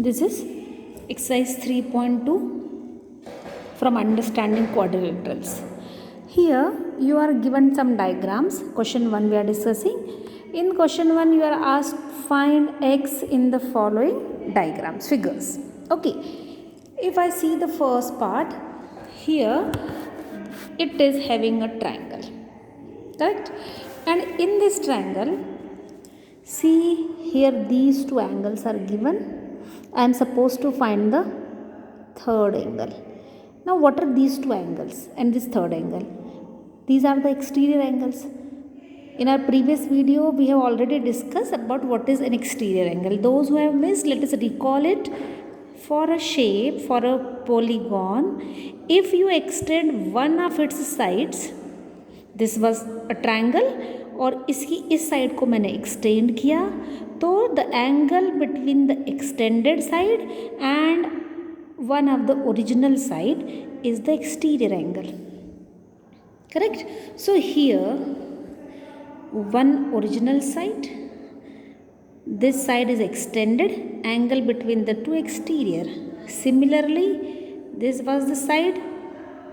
This is exercise 3.2 from understanding quadrilaterals. Here you are given some diagrams. Question 1 we are discussing. In question 1 you are asked find x in the following diagrams, figures. Okay. If I see the first part, here it is having a triangle, correct? And in this triangle, see here these two angles are given. I am supposed to find the third angle. Now what are these two angles and this third angle? These are the exterior angles. In our previous video we have already discussed about what is an exterior angle. Those who have missed, let us recall it. For a shape, for a polygon, if you extend one of its sides, this was a triangle और इसकी इस side को मैंने extend किया, तो the angle between the extended side and one of the original side is the exterior angle, correct? So here one original side, this side is extended, angle between the two exterior. Similarly this was the side,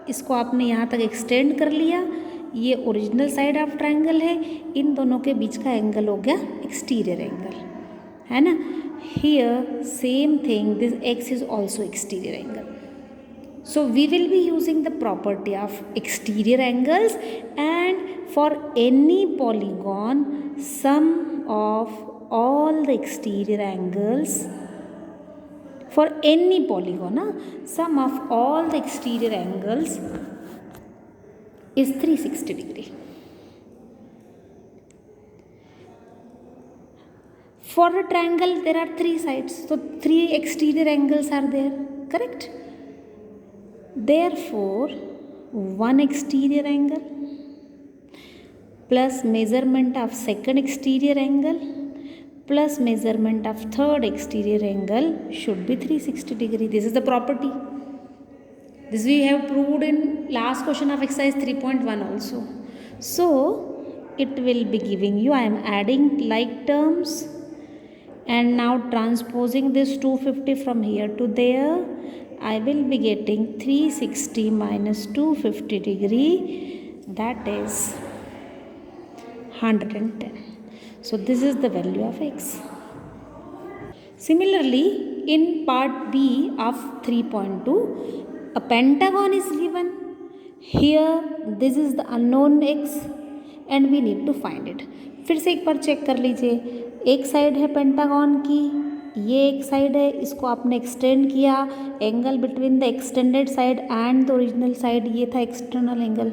इसको आपने यहाँ तक extend कर लिया, ये original side of triangle है, इन दोनों के बीच का एंगल हो गया एक्सटीरियर एंगल, है ना? Here same thing, this x is also exterior angle. So we will be using the property of exterior angles, and for any polygon sum of all the exterior angles, for any polygon sum of all the exterior angles is 360 degree. For a triangle there are three sides, so three exterior angles are there, correct? Therefore one exterior angle plus measurement of second exterior angle plus measurement of third exterior angle should be 360 degree. This is the property. This we have proved in last question of exercise 3.1 also. So it will be giving you, I am adding like terms and now transposing this 250 from here to there. I will be getting 360 minus 250 degree, that is 110. So this is the value of x. Similarly, in part B of 3.2, a pentagon is given. Here this is the unknown x and we need to find it. फिर से एक बार check कर लीजिए, एक side है pentagon की, ये एक साइड है, इसको आपने एक्सटेंड किया, angle between the extended side and the original side ये था एक्सटर्नल एंगल.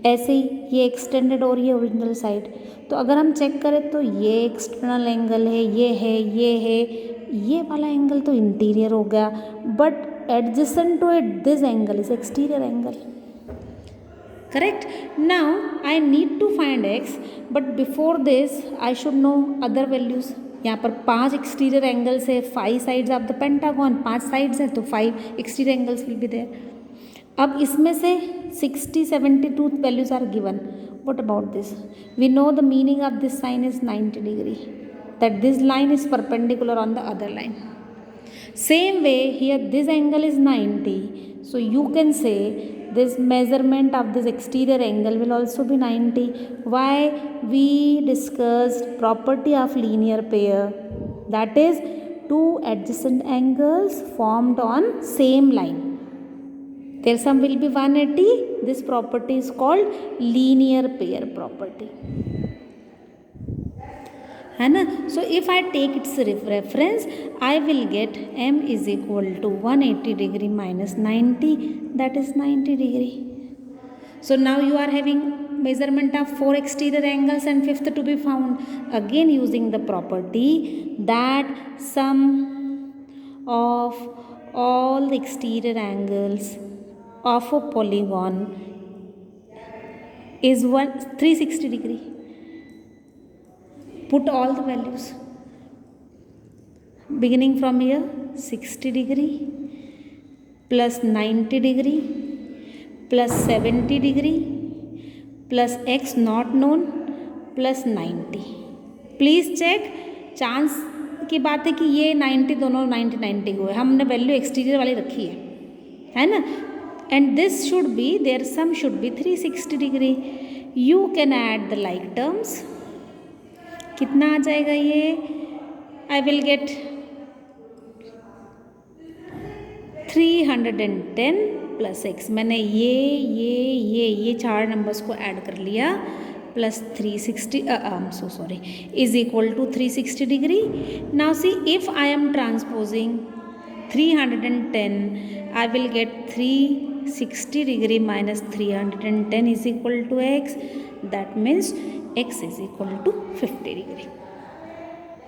ऐसे ही ये एक्सटेंडेड और ये ओरिजिनल साइड, तो अगर हम चेक करें तो ये एक्सटर्नल एंगल है, ये है, ये है, ये वाला एंगल तो इंटीरियर हो गया, but adjacent to it this angle is exterior angle, correct? Now I need to find X, but before this I should know other values. यहाँ पर 5 एक्सटीरियर एंगल्स है, 5 sides of the pentagon, 5 sides हैं तो 5 exterior angles will be there. अब इसमें से 60, 72 values are given. What about this? We know the meaning of this sign is 90 degree, that this line is perpendicular on the other line. Same way here this angle is 90, so you can say this measurement of this exterior angle will also be 90. Why? We discussed property of linear pair, that is two adjacent angles formed on same line. Their sum will be 180. This property is called linear pair property, है ना? So if I take its reference, I will get m is equal to 180 degree minus 90, that is 90 degree. So now you are having measurement of 4 exterior angles and fifth to be found. Again using the property that sum of all the exterior angles of a polygon is 360 degree. Put all the values beginning from here, 60 degree plus 90 degree plus 70 degree plus x not known plus 90. Please check, chance की बात है कि ये 90 दोनों 90 90 को है, हमने value exterior वाली रखी है ना. And this should be there some should be 360 degree. You can add the like terms. कितना आ जाएगा ये? I will get 310 plus X. मैंने ये 4 नंबर्स को ऐड कर लिया plus 360 so sorry is equal to 360 degree. Now see if I am transposing 310 I will get 360 degree minus 310 is equal to x. That means x is equal to 50 degree.